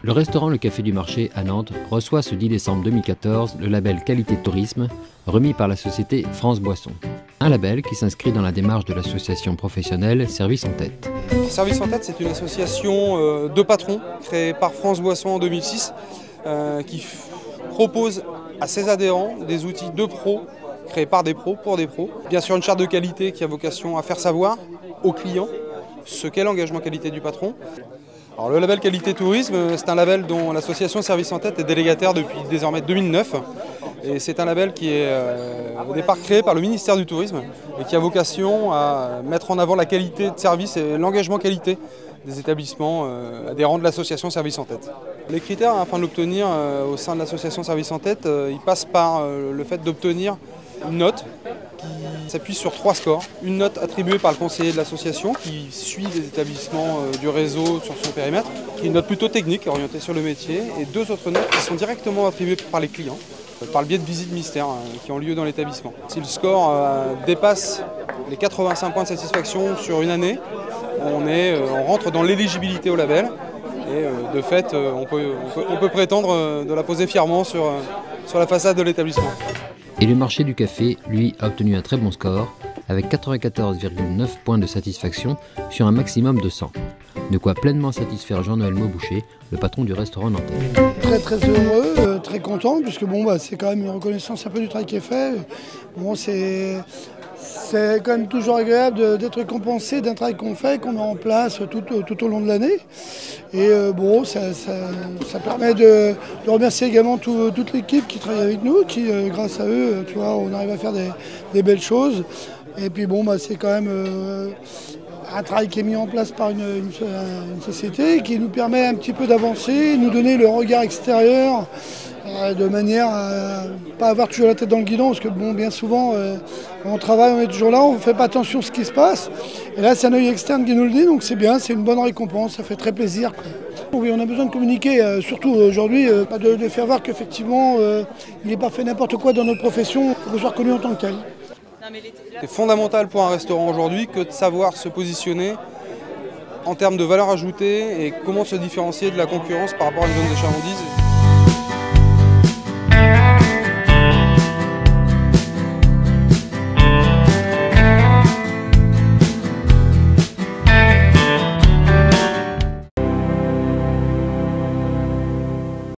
Le restaurant Le Café du Marché à Nantes reçoit ce 10 décembre 2014 le label Qualité Tourisme remis par la société France Boisson. Un label qui s'inscrit dans la démarche de l'association professionnelle Service en Tête. Service en Tête, c'est une association de patrons créée par France Boisson en 2006 qui propose à ses adhérents des outils de pros créés par des pros pour des pros. Bien sûr une charte de qualité qui a vocation à faire savoir aux clients ce qu'est l'engagement qualité du patron. Alors, le label Qualité Tourisme, c'est un label dont l'association Service en Tête est délégataire depuis désormais 2009. Et c'est un label qui est au départ créé par le ministère du Tourisme et qui a vocation à mettre en avant la qualité de service et l'engagement qualité des établissements adhérents de l'association Service en Tête. Les critères afin de l'obtenir au sein de l'association Service en Tête, ils passent par le fait d'obtenir une note qui s'appuie sur 3 scores. Une note attribuée par le conseiller de l'association qui suit les établissements du réseau sur son périmètre, qui est une note plutôt technique, orientée sur le métier, et 2 autres notes qui sont directement attribuées par les clients, par le biais de visites mystères qui ont lieu dans l'établissement. Si le score dépasse les 85 points de satisfaction sur une année, on rentre dans l'éligibilité au label et de fait on peut prétendre de la poser fièrement sur la façade de l'établissement. Et le marché du café, lui, a obtenu un très bon score, avec 94,9 points de satisfaction sur un maximum de 100. De quoi pleinement satisfaire Jean-Noël Mauboucher, le patron du restaurant nantais. Très heureux, très content, puisque c'est quand même une reconnaissance un peu du travail qui est fait. C'est quand même toujours agréable d'être récompensé d'un travail qu'on fait, qu'on met en place tout au long de l'année. Et ça permet de remercier également toute l'équipe qui travaille avec nous, qui grâce à eux, tu vois, on arrive à faire des belles choses. Et puis c'est quand même un travail qui est mis en place par une société qui nous permet un petit peu d'avancer, nous donner le regard extérieur de manière à ne pas avoir toujours la tête dans le guidon, parce que bien souvent on travaille, on est toujours là, on ne fait pas attention à ce qui se passe. Et là c'est un œil externe qui nous le dit, donc c'est bien, c'est une bonne récompense, ça fait très plaisir, quoi. Oui, on a besoin de communiquer, surtout aujourd'hui, de faire voir qu'effectivement il n'est pas fait n'importe quoi dans notre profession, il faut qu'on soit reconnu en tant que tel. C'est fondamental pour un restaurant aujourd'hui que de savoir se positionner en termes de valeur ajoutée et comment se différencier de la concurrence par rapport à une zone de chalandise.